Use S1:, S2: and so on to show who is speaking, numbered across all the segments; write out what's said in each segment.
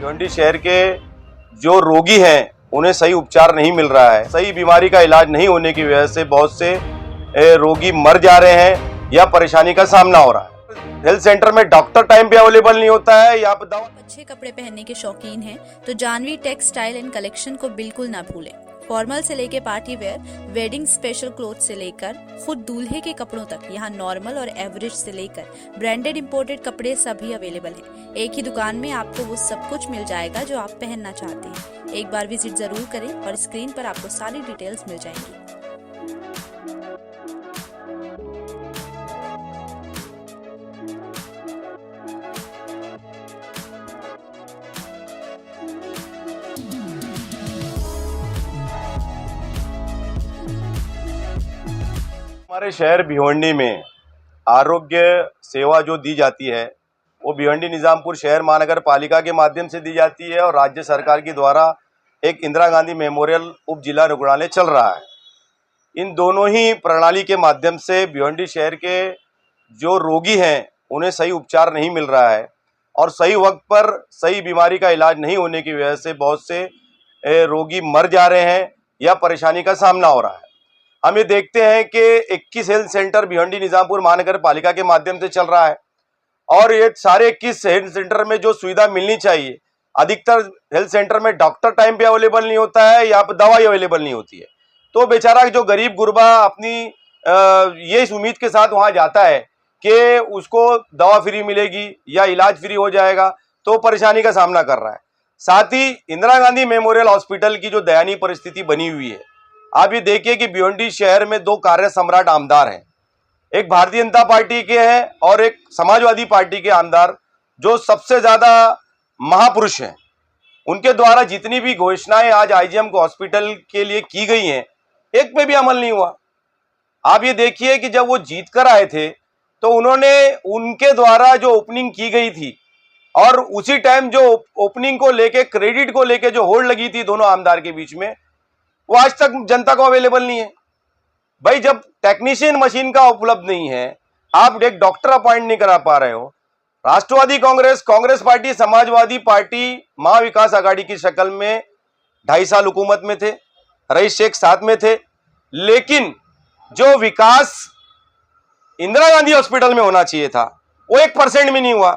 S1: भिवंडी शहर के जो रोगी हैं उन्हें सही उपचार नहीं मिल रहा है। सही बीमारी का इलाज नहीं होने की वजह से बहुत से रोगी मर जा रहे हैं या परेशानी का सामना हो रहा है। हेल्थ सेंटर में डॉक्टर टाइम पे अवेलेबल नहीं होता है या दवा।
S2: अच्छे कपड़े पहनने के शौकीन हैं तो जानवी टेक्सटाइल एंड कलेक्शन को बिल्कुल ना भूलें। फॉर्मल से लेके party wear, wedding special cloth से लेकर खुद दूल्हे के कपड़ों तक यहाँ नॉर्मल और एवरेज से लेकर ब्रांडेड इंपोर्टेड कपड़े सभी अवेलेबल हैं। एक ही दुकान में आपको वो सब कुछ मिल जाएगा जो आप पहनना चाहते हैं। एक बार विजिट जरूर करें और स्क्रीन पर आपको सारी डिटेल्स मिल जाएंगी।
S1: हमारे शहर भिवंडी में आरोग्य सेवा जो दी जाती है वो भिवंडी निजामपुर शहर महानगर पालिका के माध्यम से दी जाती है और राज्य सरकार के द्वारा एक इंदिरा गांधी मेमोरियल उप जिला रुग्णालय चल रहा है। इन दोनों ही प्रणाली के माध्यम से भिवंडी शहर के जो रोगी हैं उन्हें सही उपचार नहीं मिल रहा है और सही वक्त पर सही बीमारी का इलाज नहीं होने की वजह से बहुत से रोगी मर जा रहे हैं या परेशानी का सामना हो रहा है। हम ये देखते हैं कि 21 हेल्थ सेंटर भिवंडी निजामपुर महानगर पालिका के माध्यम से चल रहा है और ये सारे 21 हेल्थ सेंटर में जो सुविधा मिलनी चाहिए, अधिकतर हेल्थ सेंटर में डॉक्टर टाइम पे अवेलेबल नहीं होता है या दवाई अवेलेबल नहीं होती है। तो बेचारा जो गरीब गुरबा अपनी ये इस उम्मीद के साथ वहाँ जाता है कि उसको दवा फ्री मिलेगी या इलाज फ्री हो जाएगा, तो परेशानी का सामना कर रहा है। साथ ही इंदिरा गांधी मेमोरियल हॉस्पिटल की जो दयनीय परिस्थिति बनी हुई है, आप ये देखिए कि भिवंडी शहर में दो कार्य सम्राट आमदार हैं, एक भारतीय जनता पार्टी के हैं और एक समाजवादी पार्टी के आमदार जो सबसे ज्यादा महापुरुष हैं। उनके द्वारा जितनी भी घोषणाएं आज आईजीएम को हॉस्पिटल के लिए की गई हैं, एक पे भी अमल नहीं हुआ। आप ये देखिए कि जब वो जीत कर आए थे तो उन्होंने उनके द्वारा जो ओपनिंग की गई थी और उसी टाइम जो ओपनिंग को लेके क्रेडिट को लेके जो होड़ लगी थी दोनों आमदार के बीच में, वो आज तक जनता को अवेलेबल नहीं है। भाई जब टेक्नीशियन मशीन का उपलब्ध नहीं है, आप एक डॉक्टर अपॉइंट नहीं करा पा रहे हो। राष्ट्रवादी कांग्रेस, कांग्रेस पार्टी, समाजवादी पार्टी महाविकास आघाड़ी की शक्ल में 2.5 साल हुकूमत में थे, रईस शेख साथ में थे, लेकिन जो विकास इंदिरा गांधी हॉस्पिटल में होना चाहिए था वो 1% भी नहीं हुआ।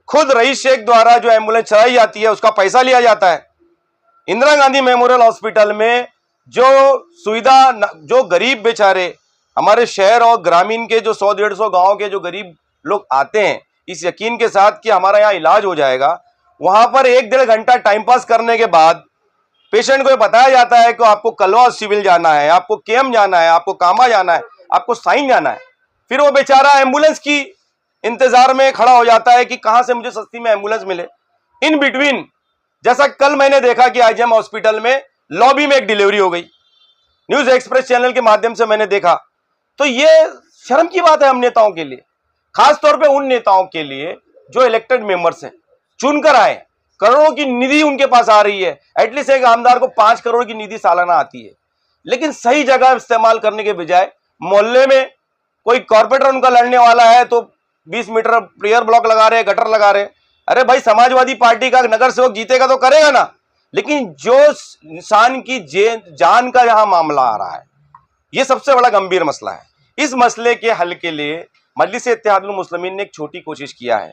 S1: खुद रईस शेख द्वारा जो एम्बुलेंस चलाई जाती है उसका पैसा लिया जाता है। इंदिरा गांधी मेमोरियल हॉस्पिटल में जो सुविधा, जो गरीब बेचारे हमारे शहर और ग्रामीण के जो 100-150 गांव के जो गरीब लोग आते हैं इस यकीन के साथ कि हमारा यहाँ इलाज हो जाएगा, वहां पर 1-1.5 घंटा टाइम पास करने के बाद पेशेंट को बताया जाता है कि आपको कलवा सिविल जाना है, आपको केम जाना है, आपको कामा जाना है, आपको साइन जाना है। फिर वो बेचारा एम्बुलेंस की इंतजार में खड़ा हो जाता है कि कहां से मुझे सस्ती में एम्बुलेंस मिले। इन बिटवीन जैसा कल मैंने देखा कि आईजीएम हॉस्पिटल में लॉबी में एक डिलीवरी हो गई, न्यूज एक्सप्रेस चैनल के माध्यम से मैंने देखा। तो ये शर्म की बात है हम नेताओं के लिए, खास तौर पे उन नेताओं के लिए जो इलेक्टेड मेंबर्स हैं, चुनकर आए, करोड़ों की निधि उनके पास आ रही है। एटलीस्ट एक आमदार को 5 करोड़ की निधि सालाना आती है, लेकिन सही जगह इस्तेमाल करने के बजाय मोहल्ले में कोई कॉर्पोरेटर उनका लड़ने वाला है तो 20 मीटर प्रेयर ब्लॉक लगा रहे, गटर लगा रहे। अरे भाई, समाजवादी पार्टी का नगर सेवक जीतेगा तो करेगा ना, लेकिन जो इंसान की जान का यहां मामला आ रहा है, यह सबसे बड़ा गंभीर मसला है। इस मसले के हल के लिए मजलिस-ए-इत्तेहादुल मुस्लिमीन ने एक छोटी कोशिश किया है।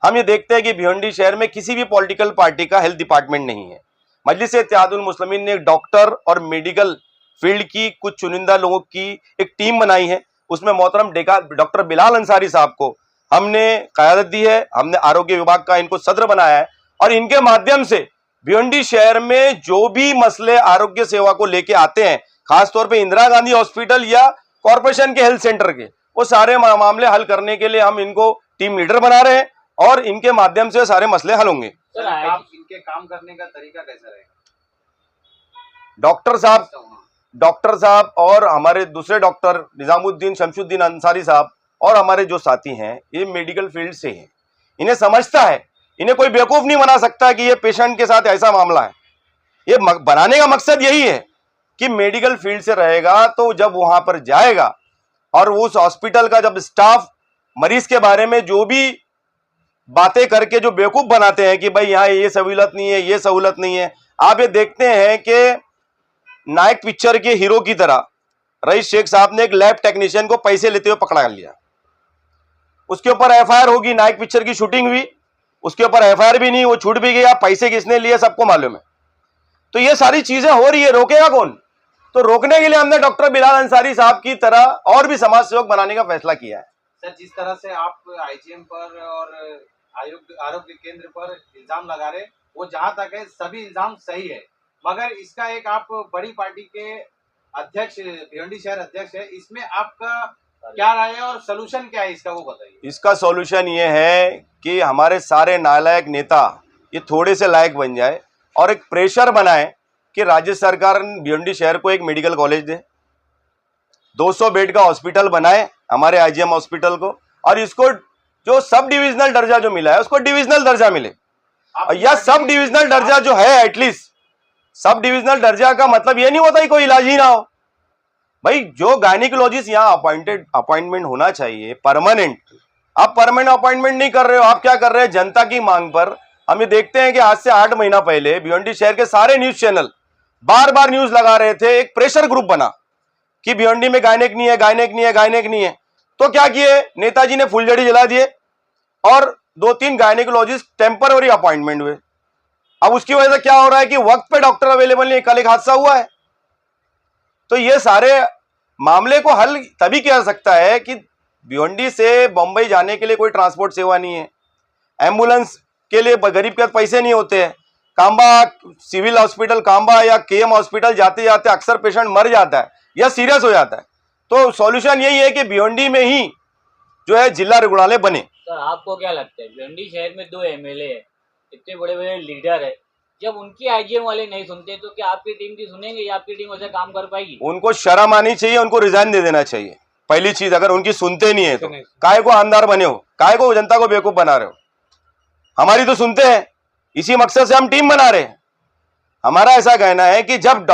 S1: हम ये देखते हैं कि भिवंडी शहर में किसी भी पॉलिटिकल पार्टी का हेल्थ डिपार्टमेंट नहीं है। मजलिस-ए-इत्तेहादुल मुस्लिमीन ने एक डॉक्टर और मेडिकल फील्ड की कुछ चुनिंदा लोगों की एक टीम बनाई है। उसमें मोहतरम डॉक्टर बिलाल अंसारी साहब को हमने क़यादत दी है, हमने आरोग्य विभाग का इनको सदर बनाया है और इनके माध्यम से भिवंडी शहर में जो भी मसले आरोग्य सेवा को लेके आते हैं, खासतौर पे इंदिरा गांधी हॉस्पिटल या कॉरपोरेशन के हेल्थ सेंटर के, वो सारे मामले हल करने के लिए हम इनको टीम लीडर बना रहे हैं और इनके माध्यम से सारे मसले हल होंगे।
S3: सर, आप इनके काम करने का तरीका कैसा रहेगा?
S1: डॉक्टर साहब और हमारे दूसरे डॉक्टर निजामुद्दीन शमशुद्दीन अंसारी साहब और हमारे जो साथी हैं, ये मेडिकल फील्ड से हैं, इन्हें समझता है, इन्हें कोई बेवकूफ नहीं बना सकता कि ये पेशेंट के साथ ऐसा मामला है। ये बनाने का मकसद यही है कि मेडिकल फील्ड से रहेगा तो जब वहां पर जाएगा और उस हॉस्पिटल का जब स्टाफ मरीज के बारे में जो भी बातें करके जो बेवकूफ बनाते हैं कि भाई यहाँ ये सहूलत नहीं है, ये सहूलत नहीं है। आप ये देखते हैं कि नायक पिक्चर के हीरो की तरह रईस शेख साहब ने एक लैब टेक्नीशियन को पैसे लेते हुए पकड़ा लिया, उसके ऊपर एफआईआर होगी। नायक पिक्चर की शूटिंग हुई, उसके ऊपर एफआईआर भी नहीं, वो छूट भी गया। पैसे किसने लिए सबको मालूम है। तो ये सारी चीजें हो रही है, रोकेगा कौन? तो रोकने के लिए हमने डॉक्टर बिलाल अंसारी साहब की तरह और भी समाज सेवक बनाने का फैसला किया है।
S3: सर, जिस तरह से आप आईजीएम पर और आरोग्य केंद्र पर इल्जाम लगा रहे, वो जहां तक है सभी इल्जाम सही है, मगर इसका एक आप बड़ी पार्टी के अध्यक्ष, भिवंडी शहर अध्यक्ष है, इसमें आपका क्या राय है और सोल्यूशन क्या है इसका, वो बताइए।
S1: इसका सॉल्यूशन ये है कि हमारे सारे नालायक नेता ये थोड़े से लायक बन जाए और एक प्रेशर बनाए कि राज्य सरकार भिवंडी शहर को एक मेडिकल कॉलेज दे, 200 बेड का हॉस्पिटल बनाए हमारे आईजीएम हॉस्पिटल को, और इसको जो सब डिविजनल दर्जा जो मिला है उसको डिविजनल दर्जा मिले। या सब डिविजनल दर्जा जो है, एटलीस्ट सब डिविजनल दर्जा का मतलब ये नहीं होता कि कोई इलाज ही ना हो। भाई जो गायनिकोलॉजिस्ट यहाँ अपॉइंटमेंट होना चाहिए परमानेंट, आप परमानेंट अपॉइंटमेंट नहीं कर रहे हो। आप क्या कर रहे हैं? जनता की मांग पर हम ये देखते हैं कि आज से 8 महीना पहले भिवंडी शहर के सारे न्यूज चैनल बार बार न्यूज लगा रहे थे, एक प्रेशर ग्रुप बना कि भिवंडी में गायनेक नहीं है, गायनेक नहीं है, गायनेक नहीं है। तो क्या किए? नेताजी ने फुलझड़ी जला दिए और 2-3 गायनेकोलॉजिस्ट टेम्पररी अपॉइंटमेंट हुए। अब उसकी वजह से क्या हो रहा है कि वक्त पे डॉक्टर अवेलेबल नहीं। कल एक हादसा हुआ है। तो ये सारे मामले को हल तभी किया जा सकता है कि भिवंडी से बम्बई जाने के लिए कोई ट्रांसपोर्ट सेवा नहीं है, एम्बुलेंस के लिए गरीब के पैसे नहीं होते हैं। कांबा सिविल हॉस्पिटल कांबा या केएम हॉस्पिटल जाते जाते अक्सर पेशेंट मर जाता है या सीरियस हो जाता है। तो सॉल्यूशन यही है कि भिवंडी में ही जो है जिला रुग्णालय बने।
S4: सर, आपको क्या लगता है भिवंडी शहर में 2 एमएलए है, इतने बड़े बड़े लीडर है, जब उनकी आईजीएम वाले नहीं सुनते तो क्या आपकी टीम की सुनेंगे या आपकी टीम ऐसे काम कर पाएगी?
S1: उनको शर्म आनी चाहिए, उनको रिजाइन दे देना चाहिए। पहली चीज, अगर उनकी सुनते नहीं है तो काहे को आमदार बने हो, काहे को जनता को बेवकूफ बना रहे हो? हमारी तो सुनते हैं, इसी मकसद से हम टीम बना रहे हैं। हमारा ऐसा कहना है कि जब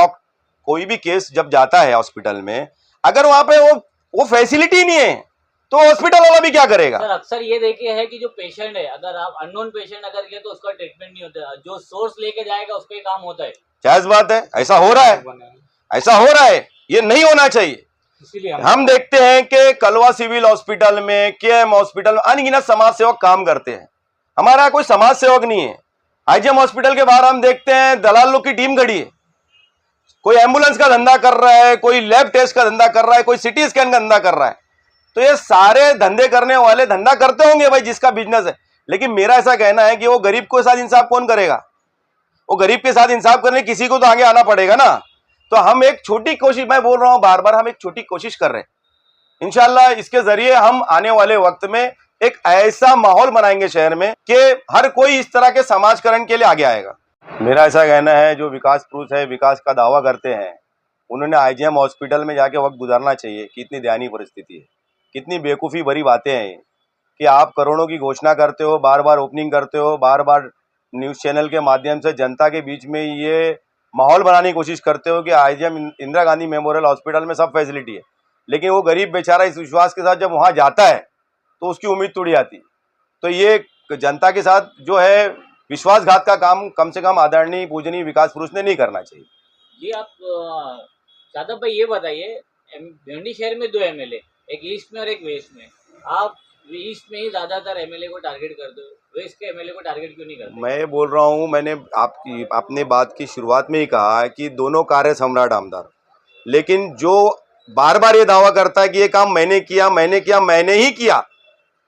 S1: कोई भी केस जब जाता है हॉस्पिटल में, अगर वहां पे वो फैसिलिटी नहीं है तो हॉस्पिटल वाला भी क्या करेगा?
S4: सर, अक्सर ये देखे है कि जो पेशेंट है, अगर आप अननोन पेशेंट अगर गए तो उसका ट्रीटमेंट नहीं होता, जो सोर्स लेके जाएगा उस पर काम होता है।
S1: जायज बात है, ऐसा हो रहा है, ऐसा हो रहा है, ये नहीं होना चाहिए। इसीलिए हम देखते हैं कि कलवा सिविल हॉस्पिटल में, केएम हॉस्पिटल में अनगिनत समाज सेवक काम करते हैं। हमारा कोई समाज सेवक नहीं है। आईजीएम हॉस्पिटल के बाहर हम देखते हैं दलाल लोग की टीम खड़ी है। कोई एम्बुलेंस का धंधा कर रहा है, कोई लैब टेस्ट का धंधा कर रहा है, कोई सिटी स्कैन का धंधा कर रहा है। तो ये सारे धंधे करने वाले धंधा करते होंगे भाई, जिसका बिजनेस है। लेकिन मेरा ऐसा कहना है कि वो गरीब के साथ इंसाफ कौन करेगा? वो गरीब के साथ इंसाफ करने किसी को तो आगे आना पड़ेगा ना। तो हम एक छोटी कोशिश, मैं बोल रहा हूं बार बार, हम एक छोटी कोशिश कर रहे हैं। इंशाल्लाह इसके जरिए हम आने वाले वक्त में एक ऐसा माहौल बनाएंगे शहर में कि हर कोई इस तरह के समाजकरण के लिए आगे आएगा। मेरा ऐसा कहना है, जो विकास पुरुष है, विकास का दावा करते हैं, उन्होंने आईजीएम हॉस्पिटल में जाके वक्त गुजारना चाहिए कि इतनी दयनीय परिस्थिति है, कितनी बेवकूफ़ी भरी बातें हैं कि आप करोड़ों की घोषणा करते हो, बार बार ओपनिंग करते हो, बार बार न्यूज़ चैनल के माध्यम से जनता के बीच में ये माहौल बनाने की कोशिश करते हो कि IgM Indira Gandhi memorial hospital में सब फैसिलिटी है। लेकिन वो गरीब बेचारा इस विश्वास के साथ जब वहाँ जाता है तो उसकी उम्मीद टूट जाती है। तो ये जनता के साथ जो है विश्वासघात का काम कम से कम आदरणीय पूजनीय विकास पुरुष ने नहीं करना चाहिए।
S4: जी, आप शादाब भाई ये बताइए, भिवंडी शहर में 2 एमएलए, एक ईस्ट में और एक वेस्ट में, आप ईस्ट में ही ज्यादातर एमएलए को टारगेट करते हो, वेस्ट के एमएलए को टारगेट क्यों नहीं करते?
S1: मैं बोल रहा हूँ, मैंने अपने बात की शुरुआत में ही कहा है कि दोनों कार्य सम्राट आमदार, लेकिन जो बार बार ये दावा करता है कि ये काम मैंने किया, मैंने किया, मैंने ही किया,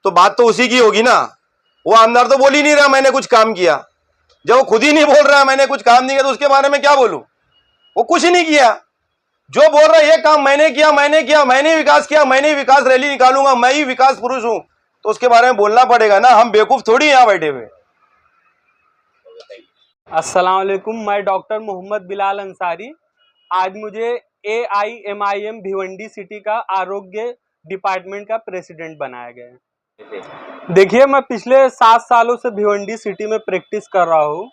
S1: तो बात तो उसी की होगी ना। वो आमदार तो बोल ही नहीं रहा मैंने कुछ काम किया। जब वो खुद ही नहीं बोल रहा है मैंने कुछ काम नहीं किया, तो उसके बारे में क्या बोलूं? वो कुछ ही नहीं किया। जो बोल रहा है ये काम मैंने किया, मैंने किया, मैंने ही विकास किया, मैंने ही विकास रैली निकालूंगा, मैं ही विकास पुरुष हूं, तो उसके बारे में बोलना पड़ेगा ना। हम बेवकूफ थोड़ी यहाँ बैठे हुए।
S5: अस्सलाम वालेकुम, मैं डॉक्टर मोहम्मद बिलाल अंसारी। आज मुझे AIMIM भिवंडी सिटी का आरोग्य डिपार्टमेंट का प्रेसिडेंट बनाया गया है। देखिए, मैं पिछले 7 सालों से भिवंडी सिटी में प्रैक्टिस कर रहा हूँ,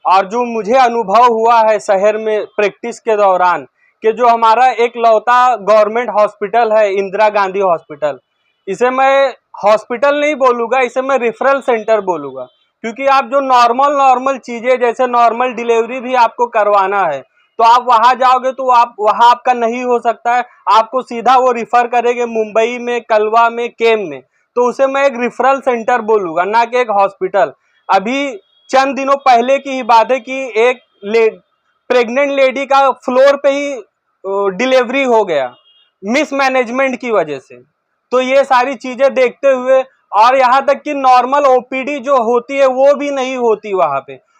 S5: और जो मुझे अनुभव हुआ है शहर में प्रैक्टिस के दौरान, कि जो हमारा एक लौता गवर्नमेंट हॉस्पिटल है इंदिरा गांधी हॉस्पिटल, इसे मैं हॉस्पिटल नहीं बोलूँगा, इसे मैं रेफरल सेंटर बोलूँगा, क्योंकि आप जो नॉर्मल चीज़ें जैसे नॉर्मल डिलीवरी भी आपको करवाना है तो आप वहाँ जाओगे तो आप वहाँ आपका नहीं हो सकता है, आपको सीधा वो रिफ़र करेंगे मुंबई में, कलवा में, केम में, तो उसे मैं एक रेफरल सेंटर बोलूँगा, ना कि एक हॉस्पिटल। अभी चंद दिनों पहले की ही बात है कि एक प्रेग्नेंट लेडी का फ्लोर पे ही डिलीवरी हो गया मिसमैनेजमेंट की वजह से। तो ये सारी चीज़ें देखते हुए, और यहाँ तक कि नॉर्मल ओपीडी जो होती है वो भी नहीं होती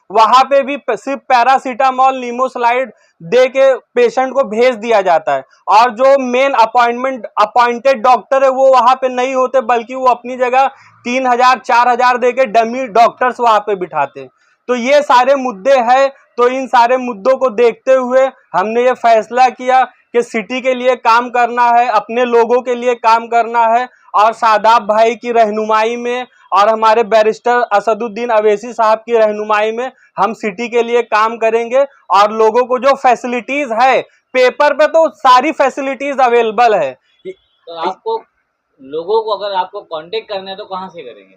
S5: वहाँ पे भी सिर्फ पैरासीटामॉल, नीमोस्लाइड दे के पेशेंट को भेज दिया जाता है, और जो मेन अपॉइंटेड डॉक्टर है वो वहाँ पे नहीं होते, बल्कि वो अपनी जगह 3,000-4,000 दे के डमी डॉक्टर्स वहाँ पे बिठाते। तो ये सारे मुद्दे हैं, तो इन सारे मुद्दों को देखते हुए हमने ये फैसला किया कि सिटी के लिए काम करना है, अपने लोगों के लिए काम करना है, और शादाब भाई की रहनुमाई में और हमारे बैरिस्टर असदुद्दीन अवैसी साहब की रहनुमाई में हम सिटी के लिए काम करेंगे। और लोगों को जो फैसिलिटीज है, पेपर पे तो सारी फैसिलिटीज अवेलेबल है।
S4: तो आपको लोगों को अगर आपको कांटेक्ट करना है तो कहाँ से करेंगे?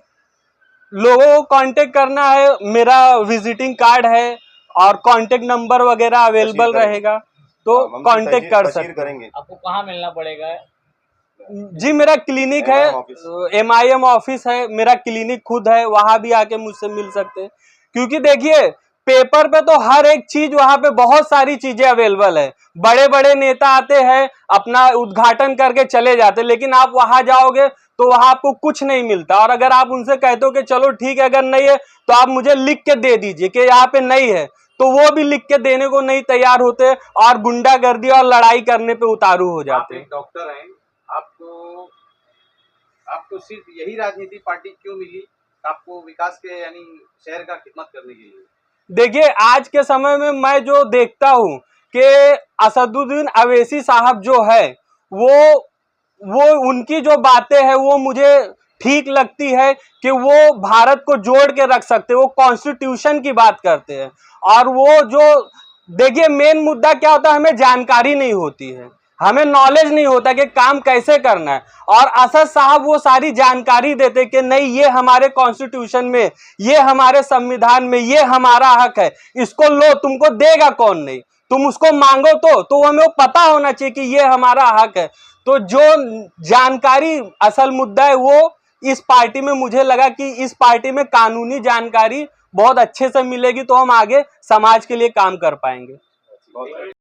S5: लोगों को कांटेक्ट करना है, मेरा विजिटिंग कार्ड है और कांटेक्ट नंबर वगैरह अवेलेबल रहेगा, तो कांटेक्ट कर सकते हैं।
S4: आपको कहाँ मिलना पड़ेगा?
S5: जी, मेरा क्लिनिक है, MIM ऑफिस है, मेरा क्लिनिक खुद है, वहां भी आके मुझसे मिल सकते हैं। क्योंकि देखिए पेपर पे तो हर एक चीज, वहां पे बहुत सारी चीजें अवेलेबल है, बड़े बड़े नेता आते हैं अपना उद्घाटन करके चले जाते, लेकिन आप वहां जाओगे तो वहां आपको कुछ नहीं मिलता। और अगर आप उनसे कहते हो कि चलो ठीक है, अगर नहीं है तो आप मुझे लिख के दे दीजिए कि यहाँ पे नहीं है, तो वो भी लिख के देने को नहीं तैयार होते और गुंडागर्दी और लड़ाई करने पे उतारू हो जाते हैं।
S3: आप एक डॉक्टर हैं, आपको सिर्फ यही राजनीति पार्टी क्यों मिली? आपको विकास के यानी शहर का खिदमत करने के लिए?
S5: देखिए आज के समय में मैं जो देखता हूँ कि असदुद्दीन अवैसी साहब जो है वो उनकी जो बातें हैं वो मुझे ठीक लगती है कि वो भारत को जोड़ के रख सकते हैं, वो कॉन्स्टिट्यूशन की बात करते हैं। और वो जो देखिए मेन मुद्दा क्या होता है, हमें जानकारी नहीं होती है, हमें नॉलेज नहीं होता कि काम कैसे करना है, और असद साहब वो सारी जानकारी देते कि नहीं ये हमारे कॉन्स्टिट्यूशन में, ये हमारे संविधान में, ये हमारा हक है, इसको लो, तुमको देगा कौन नहीं, तुम उसको मांगो तो हमें वो पता होना चाहिए कि ये हमारा हक है। तो जो जानकारी असल मुद्दा है वो इस पार्टी में, मुझे लगा कि इस पार्टी में कानूनी जानकारी बहुत अच्छे से मिलेगी तो हम आगे समाज के लिए काम कर पाएंगे।